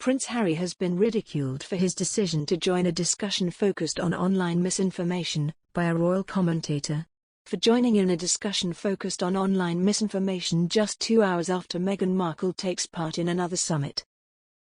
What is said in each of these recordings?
Prince Harry has been ridiculed for his decision to join a discussion focused on online misinformation by a royal commentator. For joining in a discussion focused on online misinformation just 2 hours after Meghan Markle takes part in another summit.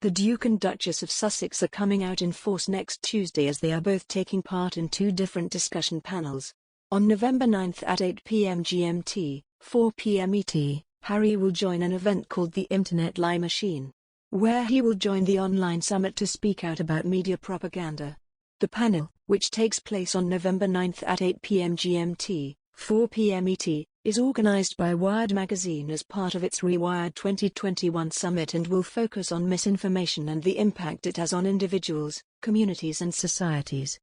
The Duke and Duchess of Sussex are coming out in force next Tuesday as they are both taking part in 2 different discussion panels. On November 9 at 8 p.m. GMT, 4 p.m. ET, Harry will join an event called the Internet Lie Machine, where he will join the online summit to speak out about media propaganda. The panel, which takes place on November 9 at 8 p.m. GMT, 4 p.m. ET, is organized by Wired magazine as part of its Rewired 2021 summit and will focus on misinformation and the impact it has on individuals, communities and societies.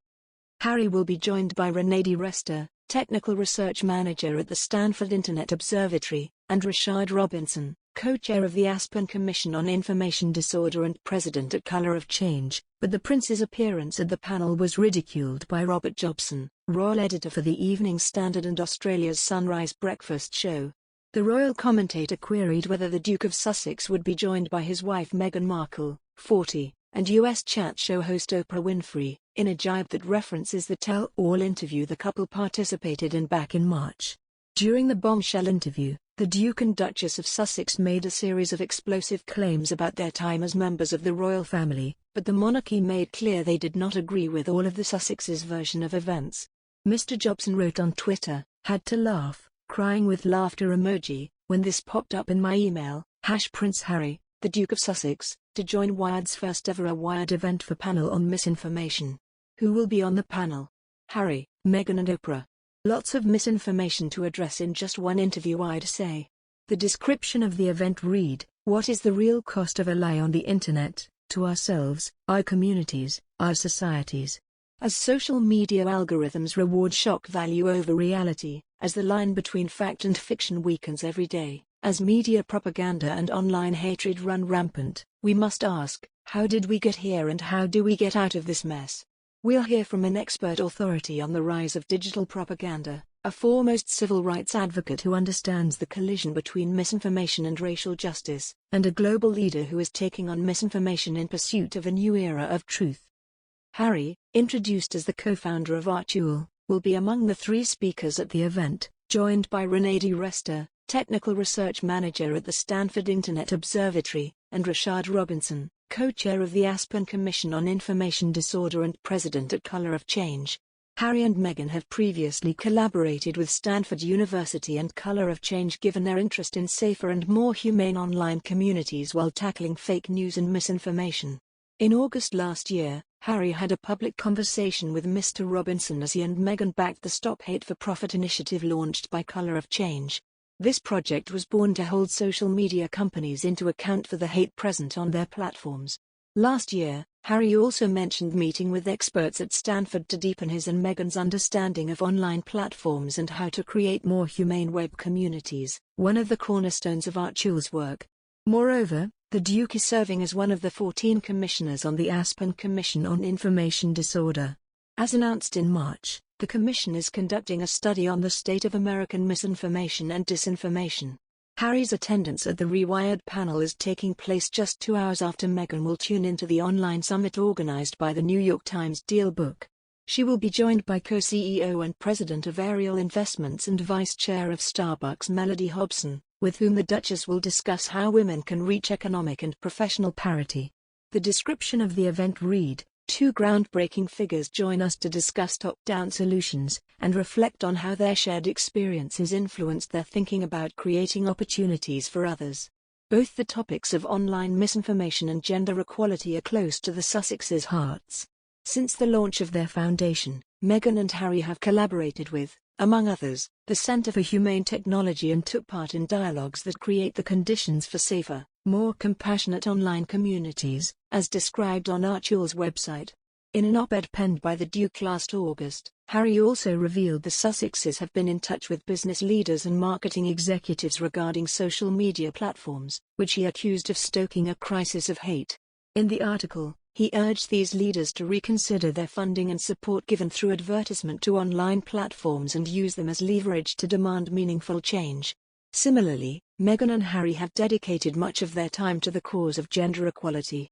Harry will be joined by Renee DeResta, Technical Research Manager at the Stanford Internet Observatory, and Rashad Robinson, co-chair of the Aspen Commission on Information Disorder and president at Colour of Change, but the Prince's appearance at the panel was ridiculed by Robert Jobson, royal editor for the Evening Standard and Australia's Sunrise Breakfast show. The royal commentator queried whether the Duke of Sussex would be joined by his wife Meghan Markle, 40, and US chat show host Oprah Winfrey, in a jibe that references the tell-all interview the couple participated in back in March. During the bombshell interview, the Duke and Duchess of Sussex made a series of explosive claims about their time as members of the royal family, but the monarchy made clear they did not agree with all of the Sussexes' version of events. Mr. Jobson wrote on Twitter, "Had to laugh, crying with laughter emoji, when this popped up in my email, #Prince Harry, the Duke of Sussex, to join Wired's first ever Wired event for panel on misinformation. Who will be on the panel? Harry, Meghan and Oprah. Lots of misinformation to address in just one interview, I'd say." The description of the event read, "What is the real cost of a lie on the internet, to ourselves, our communities, our societies? As social media algorithms reward shock value over reality, as the line between fact and fiction weakens every day, as media propaganda and online hatred run rampant, we must ask, how did we get here and how do we get out of this mess?" We'll hear from an expert authority on the rise of digital propaganda, a foremost civil rights advocate who understands the collision between misinformation and racial justice, and a global leader who is taking on misinformation in pursuit of a new era of truth. Harry, introduced as the co-founder of Artule, will be among the 3 speakers at the event, joined by Renee DeResta, Technical Research Manager at the Stanford Internet Observatory, and Rashad Robinson, co-chair of the Aspen Commission on Information Disorder and president at Colour of Change. Harry and Meghan have previously collaborated with Stanford University and Colour of Change given their interest in safer and more humane online communities while tackling fake news and misinformation. In August last year, Harry had a public conversation with Mr. Robinson as he and Meghan backed the Stop Hate for Profit initiative launched by Colour of Change. This project was born to hold social media companies into account for the hate present on their platforms. Last year, Harry also mentioned meeting with experts at Stanford to deepen his and Meghan's understanding of online platforms and how to create more humane web communities, one of the cornerstones of Artule's work. Moreover, the Duke is serving as one of the 14 commissioners on the Aspen Commission on Information Disorder. As announced in March, the Commission is conducting a study on the state of American misinformation and disinformation. Harry's attendance at the Rewired panel is taking place just 2 hours after Meghan will tune into the online summit organized by the New York Times DealBook. She will be joined by co-CEO and president of Ariel Investments and vice chair of Starbucks Melody Hobson, with whom the Duchess will discuss how women can reach economic and professional parity. The description of the event read, 2 groundbreaking figures join us to discuss top-down solutions, and reflect on how their shared experiences influenced their thinking about creating opportunities for others. Both the topics of online misinformation and gender equality are close to the Sussexes' hearts. Since the launch of their foundation, Meghan and Harry have collaborated with, among others, the Center for Humane Technology and took part in dialogues that create the conditions for safer, more compassionate online communities, as described on Artule's website. In an op-ed penned by the Duke last August, Harry also revealed the Sussexes have been in touch with business leaders and marketing executives regarding social media platforms, which he accused of stoking a crisis of hate. In the article, he urged these leaders to reconsider their funding and support given through advertisement to online platforms and use them as leverage to demand meaningful change. Similarly, Meghan and Harry have dedicated much of their time to the cause of gender equality.